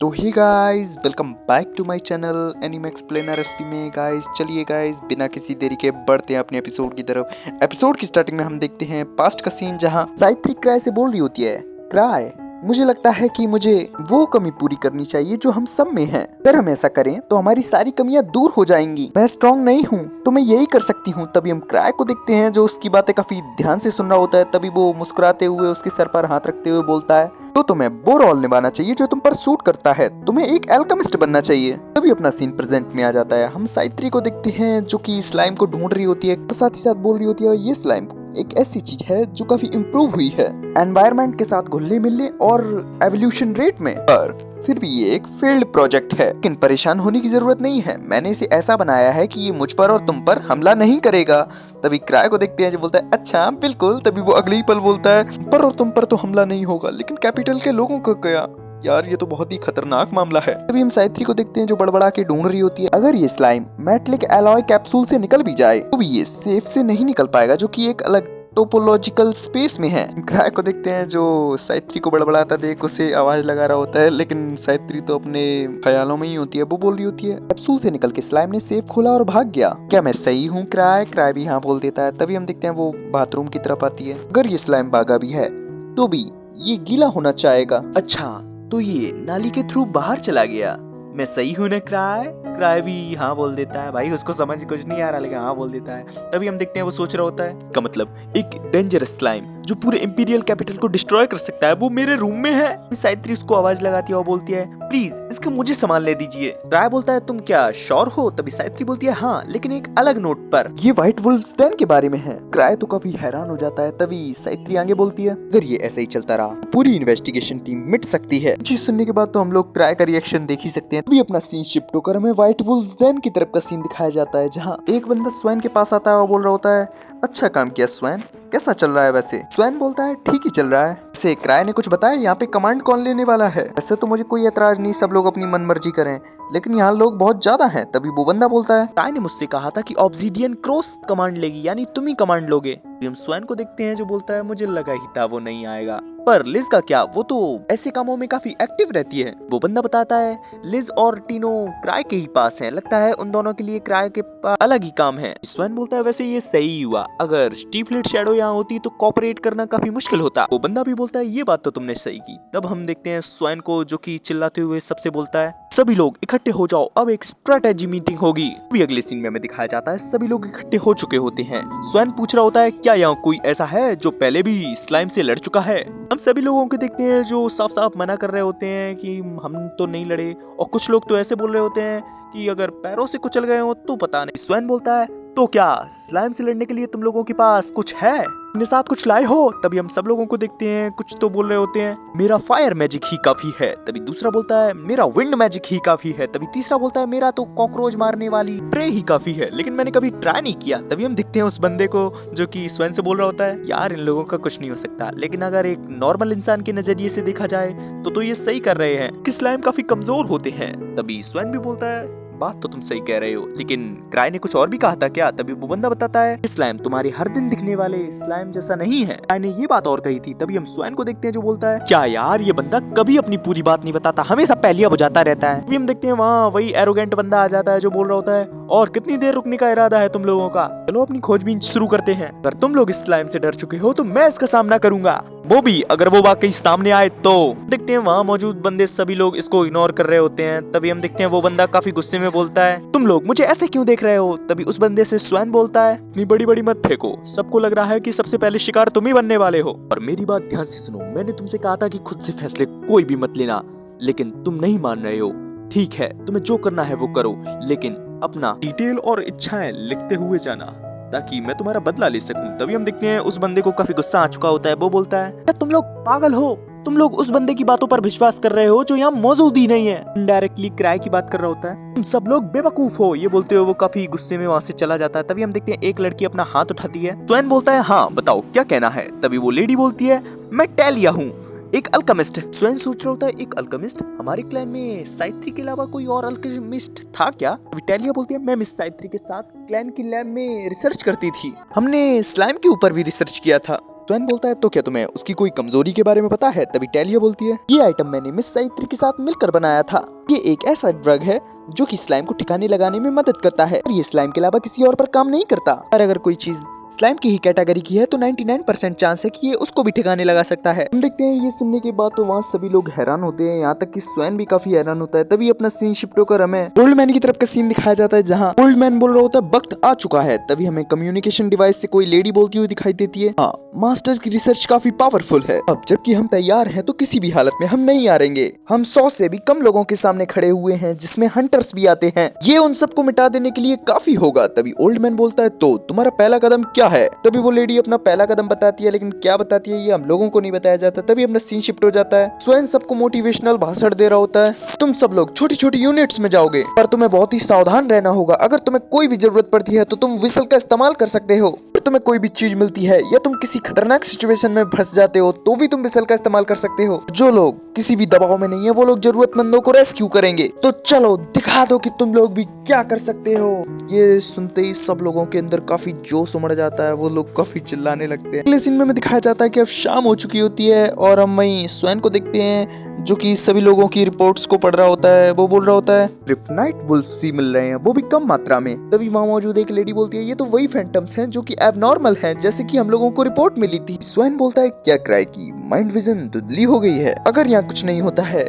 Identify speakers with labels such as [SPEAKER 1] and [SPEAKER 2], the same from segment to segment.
[SPEAKER 1] तो hi guys welcome back to my channel Anime Explainer SP में। Guys चलिए guys बिना किसी देरी के बढ़ते हैं अपने एपिसोड की तरफ। एपिसोड की स्टार्टिंग में हम देखते हैं पास्ट का सीन जहां साइत्री क्राय से बोल रही होती है, क्राय मुझे लगता है कि मुझे वो कमी पूरी करनी चाहिए जो हम सब में है। अगर हम ऐसा करें तो हमारी सारी कमियां दूर हो जाएंगी। मैं स्ट्रॉन्ग नहीं हूँ तो मैं यही कर सकती हूँ। तभी हम क्राय को देखते हैं जो उसकी बातें काफी ध्यान से सुन रहा होता है। तभी वो मुस्कुराते हुए उसके सर पर हाथ रखते हुए बोलता है, तो तुम्हें वो रोल निभाना चाहिए जो तुम पर सूट करता है। तुम्हें एक एल्केमिस्ट बनना चाहिए। तभी अपना सीन प्रेजेंट में आ जाता है। हम साइत्री को देखते हैं जो कि स्लाइम को ढूंढ रही होती है, तो साथ ही साथ बोल रही होती है ये स्लाइम एक ऐसी चीज है जो काफी इम्प्रूव हुई है एनवायरनमेंट के साथ घुलने मिलने और एवोल्यूशन रेट में। पर फिर भी ये एक फील्ड प्रोजेक्ट है, लेकिन परेशान होने की जरूरत नहीं है। मैंने इसे ऐसा बनाया है कि ये मुझ पर और तुम पर हमला नहीं करेगा। तभी क्राय को देखते हैं जो बोलता है अच्छा बिल्कुल। तभी वो अगले ही पल बोलता है पर और तुम पर तो हमला नहीं होगा, लेकिन कैपिटल के लोगों को क्या? यार ये तो बहुत ही खतरनाक मामला है। तभी हम साइत्री को देखते हैं जो बड़बड़ा के ढूंढ रही होती है। अगर ये स्लाइम मेटलिक एलॉय कैप्सूल से निकल भी जाए तो भी ये सेफ से नहीं निकल पाएगा, जो कि एक अलग टोपोलॉजिकल स्पेस में है। क्राय को देखते हैं जो साइत्री को बड़बड़ाता देख उसे आवाज लगा रहा होता है, लेकिन साइत्री तो अपने ख्यालों में ही होती है। वो बोल रही होती है कैप्सूल से निकल के स्लाइम ने सेफ खोला और भाग गया। क्या मैं सही हूँ क्राय? क्राय भी हाँ बोल देता है। तभी हम देखते हैं वो बाथरूम की तरफ आती है। अगर ये स्लाइम भागा भी है तो भी ये गीला होना चाहेगा। अच्छा तो ये नाली के थ्रू बाहर चला गया। मैं सही हूँ ना क्राय? क्राय भी हाँ बोल देता है। भाई उसको समझ कुछ नहीं आ रहा लेकिन हाँ बोल देता है। तभी हम देखते हैं वो सोच रहा होता है का मतलब एक डेंजरस स्लाइम जो पूरे इंपीरियल कैपिटल को डिस्ट्रॉय कर सकता है वो मेरे रूम में है। साइत्री उसको आवाज लगाती है और बोलती है प्लीज इसको मुझे सामान ले दीजिए। क्राय बोलता है तुम क्या श्योर हो? तभी साइत्री बोलती है हाँ लेकिन एक अलग नोट पर। ये व्हाइट वुल्फ्स den के बारे में है। क्राय तो काफी हैरान हो जाता है। तभी साइत्री आगे बोलती है अगर ये ऐसे ही चलता रहा पूरी इन्वेस्टिगेशन टीम मिट सकती है। चीज सुनने के बाद तो हम लोग क्राय का रिएक्शन देख ही सकते हैं। तभी अपना सीन शिफ्ट होकर हमें व्हाइट वुल्फ्स den की तरफ का सीन दिखाया जाता है, जहाँ एक बंदा स्वैन के पास आता है और बोल रहा होता है अच्छा काम किया स्वैन, कैसा चल रहा है? वैसे स्वैन बोलता है ठीक ही चल रहा है। वैसे क्राय ने कुछ बताया यहाँ पे कमांड कौन लेने वाला है? वैसे तो मुझे कोई एतराज नहीं, सब लोग अपनी मनमर्जी करें, लेकिन यहाँ लोग बहुत ज्यादा हैं। तभी वो बंदा बोलता है क्राय ने मुझसे कहा था कि ऑब्सीडियन क्रॉस कमांड लेगी, यानी तुम ही कमांड लोगे। हम स्वैन को देखते हैं जो बोलता है मुझे लगा ही था वो नहीं आएगा। पर लिज का क्या? वो तो ऐसे कामों में काफी एक्टिव रहती है। वो बंदा बताता है लिज और टीनो क्राय के ही पास हैं, लगता है उन दोनों के लिए क्राय के पास अलग ही काम है। स्वैन बोलता है वैसे ये सही हुआ, अगर स्टीफलेट शैडो यहाँ होती तो कोऑपरेट करना काफी मुश्किल होता। वो बंदा भी बोलता है ये बात तो तुमने सही की। तब हम देखते हैं स्वैन को जो कि चिल्लाते हुए सबसे बोलता है सभी लोग इकट्ठे हो जाओ, अब एक स्ट्रेटेजी मीटिंग होगी। अभी अगले सीन में हमें दिखाया जाता है सभी लोग इकट्ठे हो चुके होते हैं। स्वैन पूछ रहा होता है क्या यहाँ कोई ऐसा है जो पहले भी स्लाइम से लड़ चुका है? हम सभी लोगों को देखते हैं जो साफ साफ मना कर रहे होते हैं कि हम तो नहीं लड़े, और कुछ लोग तो ऐसे बोल रहे होते हैं कि अगर पैरों से कुचल गए हो तो पता नहीं। स्वैन बोलता है तो क्या स्लाइम से लड़ने के लिए तुम लोगों के पास कुछ है? अपने साथ कुछ लाए हो? तभी हम सब लोगों को देखते हैं कुछ तो बोल रहे होते हैं मेरा फायर मैजिक ही काफी है। तभी दूसरा बोलता है मेरा विंड मैजिक ही काफी है। तभी तीसरा बोलता है मेरा तो कॉकरोच मारने वाली स्प्रे ही काफी है, लेकिन मैंने कभी ट्राई नहीं किया। तभी हम देखते हैं उस बंदे को जो कि स्वयं से बोल रहा होता है यार इन लोगों का कुछ नहीं हो सकता, लेकिन अगर एक नॉर्मल इंसान के नजरिए से देखा जाए तो ये सही कर रहे हैं कि स्लाइम काफी कमजोर होते हैं। तभी स्वयं भी बोलता है बात तो तुम सही कह रहे हो, लेकिन क्राय ने कुछ और भी कहा था क्या? तभी वो बंदा बताता है स्लाइम तुम्हारे हर दिन दिखने वाले स्लाइम जैसा नहीं है। क्राय ने ये बात और कही थी। तभी हम स्वैन को देखते हैं जो बोलता है क्या यार ये बंदा कभी अपनी पूरी बात नहीं बताता, हमेशा पहलिया बुझाता रहता है। तभी हम देखते हैं वहाँ वही एरोगेंट बंदा आ जाता है जो बोल रहा होता है और कितनी देर रुकने का इरादा है तुम लोगों का? चलो अपनी खोजबीन शुरू करते हैं। अगर तुम लोग इस स्लाइम से डर चुके हो तो मैं इसका सामना करूंगा, वो भी अगर वो वाकई सामने आए तो। देखते हैं वहाँ मौजूद बंदे सभी लोग इसको इग्नोर कर रहे होते हैं। तभी हम देखते हैं वो बंदा काफी गुस्से में बोलता है तुम लोग मुझे ऐसे क्यों देख रहे हो? तभी उस बंदे से स्वैन बोलता है इतनी बड़ी बड़ी मत फेंको, सबको लग रहा है कि सबसे पहले शिकार तुम ही बनने वाले हो। और मेरी बात ध्यान से सुनो, मैंने तुमसे कहा था कि खुद से फैसले कोई भी मत लेना, लेकिन तुम नहीं मान रहे हो। ठीक है तुम्हें जो करना है वो करो, लेकिन अपना डिटेल और इच्छाएं लिखते हुए जाना ताकि मैं तुम्हारा बदला ले सकूं। तभी हम देखते हैं उस बंदे को काफी गुस्सा आ चुका होता है। वो बोलता है क्या तुम लोग पागल हो? तुम लोग उस बंदे की बातों पर विश्वास कर रहे हो जो यहाँ मौजूद ही नहीं है। इनडायरेक्टली क्राय की बात कर रहा होता है तुम सब लोग बेवकूफ हो। ये बोलते हुए वो काफी गुस्से में वहाँ से चला जाता है। तभी हम देखते हैं एक लड़की अपना हाथ उठाती है। स्वैन बोलता है हाँ बताओ क्या कहना है? तभी वो लेडी बोलती है मैं टेलिया हूँ, एक अल्केमिस्ट। स्वयं सोच रहा होता है एक अल्केमिस्ट? हमारे क्लैन में साइत्री के अलावा कोई और अल्केमिस्ट था क्या? विटालिया बोलती है मैं मिस साइत्री के साथ क्लैन की लैब में रिसर्च करती थी, हमने स्लाइम के ऊपर भी रिसर्च किया था। स्वयं बोलता है तो क्या तुम्हें उसकी कोई कमजोरी के बारे में पता है? तभी टेलिया बोलती है ये आइटम मैंने मिस साइत्री के साथ मिलकर बनाया था। ये एक ऐसा ड्रग है जो कि स्लाइम को ठिकाने लगाने में मदद करता है और ये स्लाइम के अलावा किसी और पर काम नहीं करता। और अगर कोई चीज स्लाइम की ही कैटेगरी की है तो 99% चांस है कि ये उसको भी ठिकाने लगा सकता है। हम देखते हैं ये सुनने के बाद तो वहाँ सभी लोग हैरान होते हैं, यहाँ तक कि स्वयं भी काफी हैरान होता है। तभी अपना सीन शिफ्ट होकर हमें ओल्ड मैन की तरफ का सीन दिखाया जाता है जहाँ ओल्ड मैन बोल रहा होता है वक्त आ चुका है। तभी हमें कम्युनिकेशन डिवाइस से कोई लेडी बोलती हुई दिखाई देती है, हाँ मास्टर की रिसर्च काफी पावरफुल है, अब जबकि हम तैयार हैं तो किसी भी हालत में हम नहीं हारेंगे। हम 100 से भी कम लोगों के सामने खड़े हुए हैं जिसमें हंटर्स भी आते हैं, ये उन सबको मिटा देने के लिए काफी होगा। तभी ओल्ड मैन बोलता है तो तुम्हारा पहला कदम क्या है? तभी वो लेडी अपना पहला कदम बताती है, लेकिन क्या बताती है ये हम लोगों को नहीं बताया जाता। तभी अपना सीन शिफ्ट हो जाता है, स्वयं सबको मोटिवेशनल भाषण दे रहा होता है, तुम सब लोग छोटी छोटी यूनिट्स में जाओगे पर तुम्हें बहुत ही सावधान रहना होगा। अगर तुम्हें कोई भी जरूरत पड़ती है तो तुम विसल का इस्तेमाल कर सकते हो, तुम्हें कोई भी चीज मिलती है या तुम किसी खतरनाक सिचुएशन में फंस जाते हो तो भी तुम विसल का इस्तेमाल कर सकते हो। जो लोग किसी भी दबाव में नहीं है वो लोग जरूरतमंदों को रेस्क्यू करेंगे, तो चलो दिखा दो कि तुम लोग भी क्या कर सकते हो। ये सुनते ही सब लोगों के अंदर काफी जोश उमड़ जाता है, वो लोग काफी चिल्लाने लगते हैं। अगले सीन में दिखाया जाता है कि अब शाम हो चुकी होती है और हम वहीं स्वयं को देखते हैं जो कि सभी लोगों की रिपोर्ट्स को पढ़ रहा होता है। वो बोल रहा होता है सिर्फ नाइट वुल्फ्स ही मिल रहे हैं, वो भी कम मात्रा में। तभी वहाँ मौजूद एक लेडी बोलती है ये तो वही फैंटम्स हैं जो कि एबनॉर्मल हैं, जैसे कि हम लोगों को रिपोर्ट मिली थी। स्वयं बोलता है क्या क्राई की माइंड विजन धुंधली हो गई है, अगर यहाँ कुछ नहीं होता है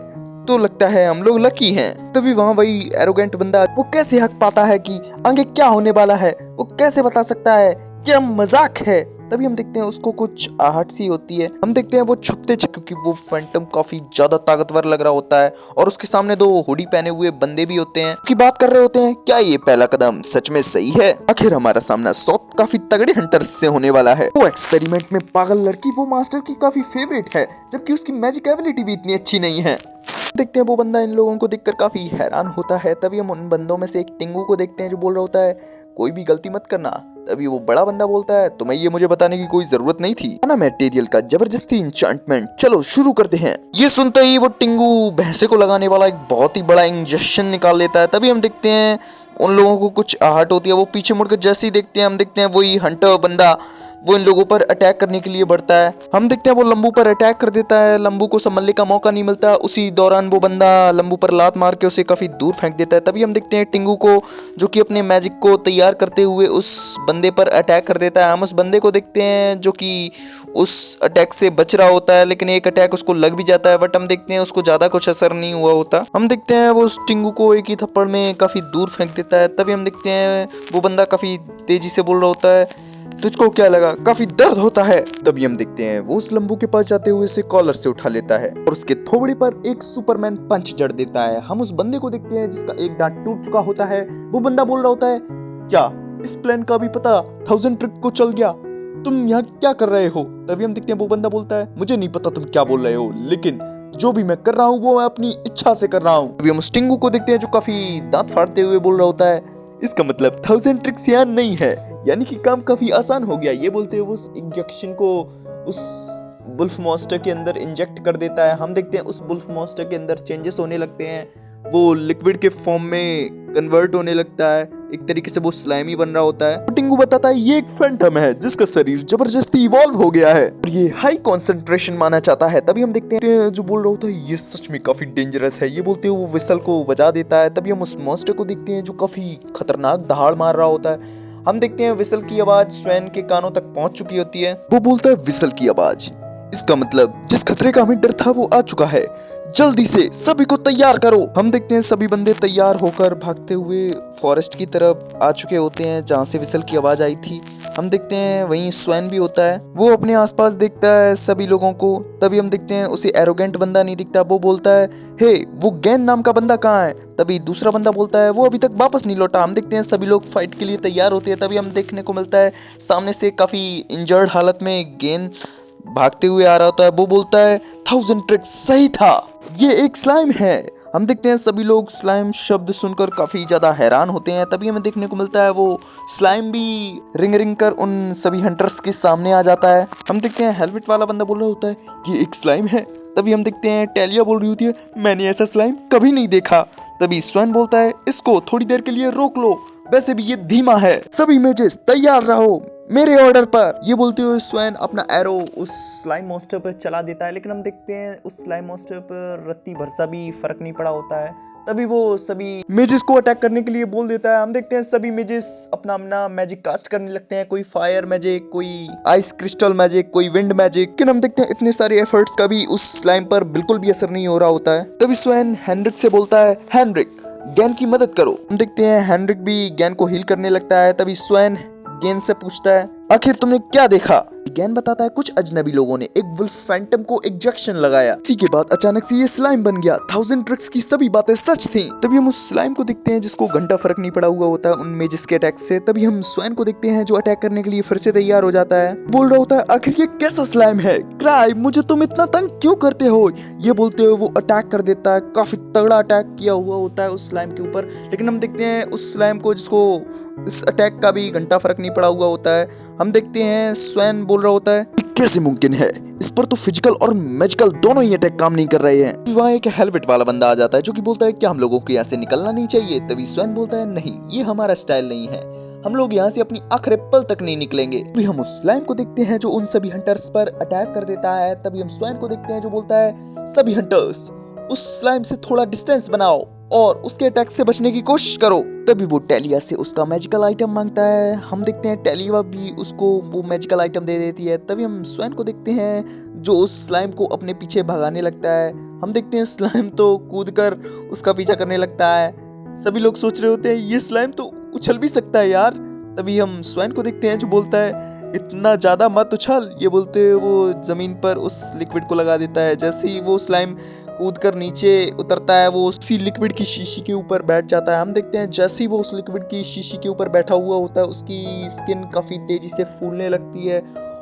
[SPEAKER 1] तो लगता है हम लोग लकी हैं। तभी वहाँ वही एरोगेंट बंदा वो कैसे हक पाता है कि आगे क्या होने वाला है, वो कैसे बता सकता है, क्या मजाक है। तभी हम देखते हैं उसको कुछ आहट सी होती है, हम देखते हैं वो छुपते क्योंकि वो फैंटम काफी ज्यादा ताकतवर लग रहा होता है और उसके सामने 2 हुडी पहने हुए बंदे भी होते हैं की बात कर रहे होते हैं क्या ये पहला कदम सच में सही है, आखिर हमारा सामना 100 काफी तगड़े हंटर्स से होने वाला है। वो एक्सपेरिमेंट में पागल लड़की वो मास्टर की काफी फेवरेट है, जबकि उसकी मैजिक एबिलिटी भी इतनी अच्छी नहीं है। देखते हैं वो बंदा इन लोगों को देखकर काफी हैरान होता है। तभी हम उन बंदों में से एक टिंगू को देखते हैं जो बोल रहा होता है कोई भी गलती मत करना। तभी वो बड़ा बंदा बोलता है तुम्हें ये मुझे बताने की कोई जरूरत नहीं थी ना, मटेरियल का जबरदस्ती इंचांटमेंट, चलो शुरू करते हैं। ये सुनते ही वो टिंगू भैंसे को लगाने वाला एक बहुत ही बड़ा इंजेक्शन निकाल लेता है। तभी हम देखते हैं उन लोगों को कुछ आहट होती है, वो पीछे मुड़कर जैसे ही देखते हैं हम देखते हैं वही हंटर बंदा वो इन लोगों पर अटैक करने के लिए बढ़ता है। हम देखते हैं वो लंबू पर अटैक कर देता है, लंबू को संभलने का मौका नहीं मिलता, उसी दौरान वो बंदा लंबू पर लात मार के उसे काफी दूर फेंक देता है। तभी हम देखते हैं टिंगू को जो कि अपने मैजिक को तैयार करते हुए उस बंदे पर अटैक कर देता है। हम उस बंदे को देखते हैं जो कि उस अटैक से बच रहा होता है, लेकिन एक अटैक उसको लग भी जाता है, बट हम देखते हैं उसको ज्यादा कुछ असर नहीं हुआ होता। हम देखते हैं वो उस टिंगू को एक ही थप्पड़ में काफी दूर फेंक देता है। तभी हम देखते हैं वो बंदा काफी तेजी से बोल रहा होता है तुझको क्या लगा, काफी दर्द होता है। तभी हम देखते हैं वो उस लंबू के पास जाते हुए उसे कॉलर से उठा लेता है और उसके थोबड़ी पर एक सुपरमैन पंच जड़ देता है। हम उस बंदे को देखते हैं जिसका एक दांत टूट चुका होता है। वो बंदा बोल रहा होता है क्या इस प्लान का भी पता 1000 ट्रिक को चल गया, तुम यहाँ क्या कर रहे हो। तभी हम देखते हैं वो बंदा बोलता है मुझे नहीं पता तुम क्या बोल रहे हो, लेकिन जो भी मैं कर रहा हूँ वो मैं अपनी इच्छा से कर रहा हूँ। अभी हम उस टिंगू को देखते हैं जो काफी दांत फाड़ते हुए बोल रहा होता है इसका मतलब 1000 ट्रिक्स यहाँ नहीं है, यानी कि काम काफी आसान हो गया। ये बोलते हुए उस इंजेक्शन को उस वुल्फ मॉन्स्टर के अंदर इंजेक्ट कर देता है। हम देखते हैं उस वुल्फ मॉन्स्टर के अंदर चेंजेस होने लगते हैं, वो लिक्विड के फॉर्म में कन्वर्ट होने लगता है, एक तरीके से वो स्लाइमी बन रहा होता है। टिंगू बताता है ये एक फैंटम है जिसका शरीर जबरदस्ती इवॉल्व हो गया है और ये हाई कंसंट्रेशन माना चाहता है। तभी हम देखते हैं जो बोल रहा होता है ये सच में काफी डेंजरस है। ये बोलते हुए वो विसल को बजा देता है। तभी हम उस मॉन्स्टर को देखते हैं जो काफी खतरनाक दहाड़ मार रहा होता है। हम देखते हैं विसल की आवाज स्वयं के कानों तक पहुंच चुकी होती है। वो बोलता है विसल की आवाज, इसका मतलब जिस खतरे का हमें डर था वो आ चुका है, जल्दी से सभी को तैयार करो। हम देखते हैं सभी बंदे तैयार होकर भागते हुए फॉरेस्ट की तरफ आ चुके होते हैं जहाँ से विसल की आवाज आई थी। हम देखते हैं वहीं स्वयं भी होता है, वो अपने आसपास देखता है सभी लोगों को। तभी हम देखते हैं उसे एरोगेंट बंदा नहीं दिखता, वो बोलता है हे वो गैन नाम का बंदा कहाँ है। तभी दूसरा बंदा बोलता है वो अभी तक वापस नहीं लौटा। हम देखते हैं सभी लोग फाइट के लिए तैयार होते हैं। तभी हम देखने को मिलता है सामने से काफी इंजर्ड हालत में गेन भागते हुए आ रहा होता है। वो बोलता है 1000 ट्रिक्स सही था, ये एक स्लाइम है। हम देखते हैं सभी लोग स्लाइम शब्द सुनकर काफी ज्यादा हैरान होते हैं। तभी हमें देखने को मिलता है वो स्लाइम भी रिंग रिंग कर उन सभी हंटर्स के सामने आ जाता है। हम देखते हैं हेलमेट वाला बंदा बोल रहा होता है ये एक स्लाइम है। तभी हम देखते हैं टेलिया बोल रही होती है मैंने ऐसा स्लाइम कभी नहीं देखा। तभी स्वयं बोलता है इसको थोड़ी देर के लिए रोक लो, वैसे भी ये धीमा है। सभी मैचेस तैयार रहो, मेरे ऑर्डर पर। ये बोलते हुए स्वयं अपना एरो उस स्लाइम मॉन्स्टर पर चला देता है, लेकिन हम देखते हैं उस स्लाइम मॉन्स्टर पर रत्ती भर सा भी फर्क नहीं पड़ा होता है। तभी वो सभी मेजिस को अटैक करने के लिए बोल देता है। हम देखते हैं सभी मेजिस अपना अपना मैजिक कास्ट करने लगते हैं, कोई फायर मैजिक, कोई आइस क्रिस्टल मैजिक, कोई विंड मैजिक। लेकिन हम देखते हैं इतने सारे एफर्ट्स का भी उस स्लाइम पर बिल्कुल भी असर नहीं हो रहा होता है। तभी स्वयं हेनरिक से बोलता है, हेनरिक गैन की मदद करो। हम देखते हैं हेनरिक भी गैन को हील करने लगता है। तभी स्वयं गैन से पूछता है, आखिर तुमने क्या देखा? गैन बताता है, कुछ अजनबी लोगों ने एक वुल्फ फैंटम को इंजेक्शन लगाया। इसी के बाद अचानक से ये स्लाइम बन गया। 1000 ट्रिक्स की सभी बातें सच थी। तभी हम उस स्लाइम को देखते हैं जिसको घंटा फर्क नहीं पड़ा हुआ होता है उन मेजिस के अटैक से। तभी हम स्वयं को देखते हैं जो अटैक करने के लिए फिर से तैयार हो जाता है। बोल रहा होता है, आखिर ये कैसा स्लाइम है? क्राई, मुझे तुम इतना तंग क्यों करते हो? ये बोलते हुए वो अटैक कर देता है। काफी तगड़ा अटैक किया हुआ होता है उस स्लाइम के ऊपर। लेकिन हम देखते हैं उस स्लाइम को जिसको इस अटैक का भी घंटा फर्क नहीं पड़ा हुआ होता है। हम देखते हैं स्वयं बोल रहा होता है, कैसे मुमकिन है? इस पर तो फिजिकल और मैजिकल दोनों ही अटैक काम नहीं कर रहे हैं। वहाँ एक हेलमेट वाला बंदा आ जाता है जो कि बोलता है, क्या हम लोगों को यहाँ से निकलना नहीं चाहिए? तभी स्वयं बोलता है, नहीं, ये हमारा स्टाइल नहीं है, हम लोग यहाँ से अपनी आखिरी पल तक नहीं निकलेंगे। तभी हम उस स्लाइम को देखते हैं जो उन सभी हंटर्स पर अटैक कर देता है। तभी हम स्वयं को देखते हैं जो बोलता है, सभी हंटर्स उस स्लाइम से थोड़ा डिस्टेंस बनाओ और उसके अटैक से बचने की कोशिश करो। तभी वो टेलिया से उसका मैजिकल आइटम मांगता है। हम देखते हैं टेलिया भी उसको वो मैजिकल आइटम दे देती है। तभी हम स्वयं को देखते हैं जो उस स्लाइम को अपने पीछे भगाने लगता है। हम देखते हैं स्लाइम तो कूदकर उसका पीछा करने लगता है। सभी लोग सोच रहे होते हैं ये स्लाइम तो उछल भी सकता है यार। तभी हम स्वयं को देखते हैं जो बोलता है, इतना ज्यादा मत उछल। ये बोलते हुए वो जमीन पर उस लिक्विड को लगा देता है। जैसे ही वो स्लाइम कूद कर नीचे उतरता है वो उसी लिक्विड की शीशी के ऊपर बैठ जाता है। हम देखते हैं जैसे ही वो उस लिक्विड की शीशी के ऊपर बैठा हुआ होता है उसकी स्किन काफी तेजी से फूलने लगती है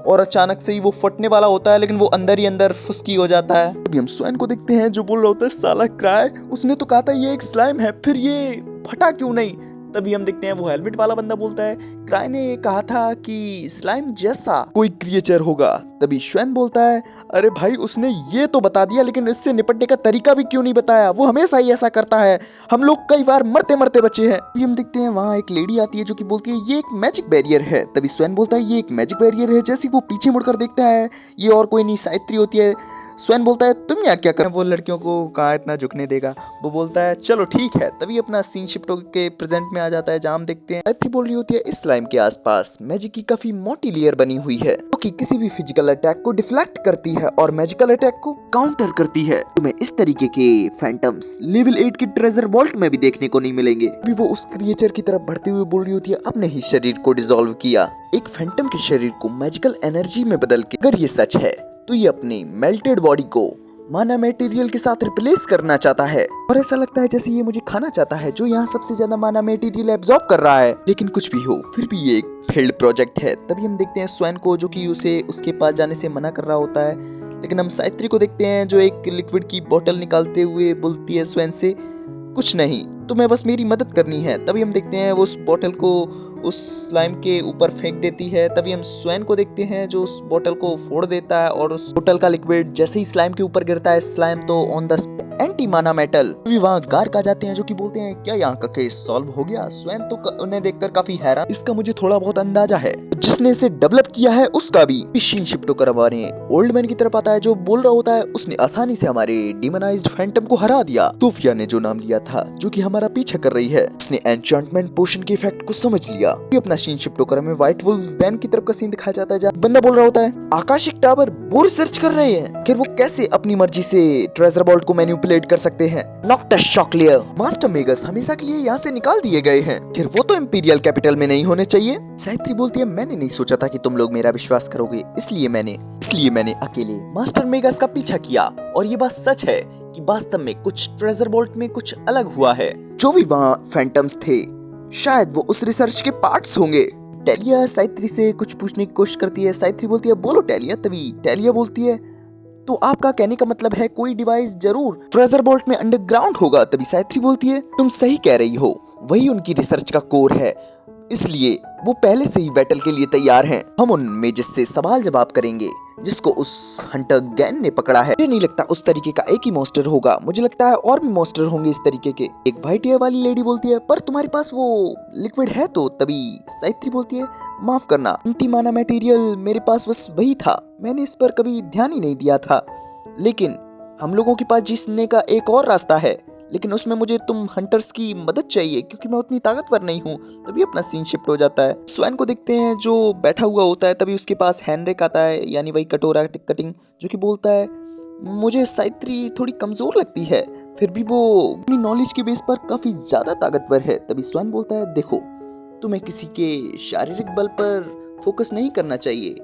[SPEAKER 1] और अचानक से ही वो फटने वाला होता है, लेकिन वो अंदर ही अंदर फुसकी हो जाता है। अभी हम स्वयं को देखते हैं जो बोल रहा होता है, साला क्राई, उसने तो कहा था ये एक स्लाइम है, फिर ये फटा क्यों नहीं? तभी हम देखते हैं वो हेलमेट वाला बंदा बोलता है, क्राई ने कहा था कि स्लाइम जैसा कोई क्रिएचर होगा। तभी स्वयं बोलता है, अरे भाई उसने ये तो बता दिया लेकिन इससे निपटने का तरीका भी क्यों नहीं बताया? वो हमेशा ही ऐसा करता है, हम लोग कई बार मरते मरते बचे हैं। तभी हम देखते हैं वहाँ एक लेडी आती है जो कि बोलती है ये एक मैजिक बैरियर है। तभी स्वयं बोलता है ये एक मैजिक बैरियर है। जैसे वो पीछे मुड़कर देखता है ये और कोई नहीं सावित्री होती है। स्वयं बोलता है तुम यहाँ क्या कर? वो लड़कियों को कहाँ इतना झुकने देगा। वो बोलता है चलो ठीक है। तभी अपना सीन शिफ्ट के प्रेजेंट में आ जाता है जहाँ हम देखते हैं सावित्री बोल रही होती है, इस स्लाइम के आसपास मैजिक की काफी मोटी लेयर बनी हुई है जो कि किसी भी फिजिकल अटैक को डिफ्लेक्ट करती है और मैजिकल अटैक को काउंटर करती है। तुम्हें इस तरीके के फैंटम्स लेवल 8 की ट्रेजर वॉल्ट में भी देखने को नहीं मिलेंगे। अभी वो उस क्रिएचर की तरफ बढ़ते हुए बोल रही होती है, अपने ही शरीर को डिसॉल्व किया, एक फैंटम के शरीर को मैजिकल एनर्जी में बदल के। अगर ये सच है तो ये अपनी मेल्टेड बॉडी को माना मटेरियल के साथ रिप्लेस करना चाहता है और ऐसा लगता है जैसे ये मुझे खाना चाहता है जो यहाँ सबसे ज्यादा माना मटेरियल एब्जॉर्ब कर रहा है। लेकिन कुछ भी हो फिर भी ये एक फेल्ड प्रोजेक्ट है। तभी हम देखते हैं स्वयं को जो कि उसे उसके पास जाने से मना कर रहा होता है। लेकिन हम सावित्री को देखते हैं जो एक लिक्विड की बोतल निकालते हुए बोलती है स्वयं से, कुछ नहीं, तुम्हें बस मेरी मदद करनी है। तभी हम देखते हैं वो उस बोतल को उस स्लाइम के ऊपर फेंक देती है। तभी हम स्वयं को देखते हैं जो उस बोतल को फोड़ देता है और उस बोतल का लिक्विड जैसे ही स्लाइम के ऊपर गिरता है, स्लाइम तो ऑन द एंटी माना मेटल। अभी वहाँ गार्क आ जाते हैं जो कि बोलते हैं क्या यहाँ का केस सॉल्व हो गया? स्वयं तो उन्हें देखकर काफी हैरान, इसका मुझे थोड़ा बहुत अंदाजा है, जिसने इसे डेवलप किया है उसका भी। मशीन शिफ्ट होकर हमारे ओल्ड मैन की तरफ आता है जो बोल रहा होता है, उसने आसानी से हमारे डिमोनाइज्ड फैंटम को हरा दिया। सोफिया ने जो नाम लिया था जो कि हमारा पीछा कर रही है, उसने एन्चेंटमेंट पोशन के इफेक्ट को समझ लिया। अपना सीन शिफ्ट होकर हमें व्हाइट वुल्व्स den की तरफ का सीन दिखाया जाता है जहाँ बंदा बोल रहा होता है, आकाशिक टावर वो रिसर्च कर रहे हैं, फिर वो कैसे अपनी मर्जी से ट्रेजर वॉल्ट को मैनिपुलेट कर सकते हैं। नॉक्टस शॉकलियर मास्टर मेगस हमेशा के लिए यहाँ से निकाल दिए गए हैं, फिर वो तो इंपीरियल कैपिटल में नहीं होने चाहिए। सावित्री बोलती है, मैंने नहीं सोचा था कि तुम लोग मेरा विश्वास करोगे, इसलिए मैंने अकेले मास्टर मेगस का पीछा किया। और ये बात सच है कि वास्तव में कुछ ट्रेजर वॉल्ट में कुछ अलग हुआ है। जो भी वहाँ फैंटम्स थे शायद वो उस रिसर्च के पार्ट्स होंगे। टेलिया सावित्री से कुछ पूछने की कोशिश करती है। सावित्री बोलती है, बोलो टेलिया। तभी टेलिया बोलती है, तो आपका कहने का मतलब है कोई डिवाइस जरूर ट्रेजर वॉल्ट में अंडरग्राउंड होगा। तभी सावित्री बोलती है, तुम सही कह रही हो, वही उनकी रिसर्च का कोर है, इसलिए वो पहले से ही बैटल के लिए तैयार हैं। हम उन मेजेस से सवाल जवाब करेंगे जिसको उस हंटर गैन ने पकड़ा है। मुझे नहीं लगता उस तरीके का एक ही मॉन्स्टर होगा, मुझे लगता है और भी मॉन्स्टर होंगे इस तरीके के। एक व्हाइट हेयर वाली लेडी बोलती है, पर तुम्हारे पास वो लिक्विड है तो? तभी सावित्री बोलती है, माफ करना, अंतिमाना मटेरियल मेरे पास बस वही था, मैंने इस पर कभी ध्यान ही नहीं दिया था। लेकिन हम लोगों के पास जीतने का एक और रास्ता है, लेकिन उसमें मुझे तुम हंटर्स की मदद चाहिए क्योंकि मैं उतनी ताकतवर नहीं हूँ। तभी अपना सीन शिफ्ट हो जाता है। स्वैन को देखते हैं जो बैठा हुआ होता है, तभी उसके पास हेनरिक आता है, यानी वही कटोरा कटिंग, जो कि बोलता है मुझे साइत्री थोड़ी कमजोर लगती है, फिर भी वो अपनी नॉलेज के बेस पर काफी ज्यादा ताकतवर है। तभी स्वैन बोलता है देखो, तुम्हें किसी के शारीरिक बल पर फोकस नहीं करना चाहिए,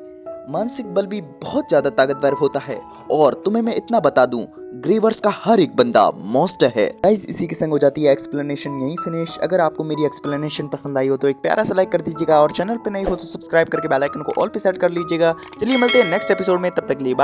[SPEAKER 1] मानसिक बल भी बहुत ज्यादा ताकतवर होता है। और तुम्हें मैं इतना बता दूं, ग्रेवर्स का हर एक बंदा मॉन्स्टर है। गाइस, इसी के संग हो जाती है एक्सप्लेनेशन यहीं फिनिश। अगर आपको मेरी एक्सप्लेनेशन पसंद आई हो तो एक प्यारा सा लाइक कर दीजिएगा, और चैनल पे नए हो तो सब्सक्राइब करके बेल आइकन को ऑल पे सेट कर लीजिएगा। चलिए मिलते हैं नेक्स्ट एपिसोड में, तब तक के लिए बाय।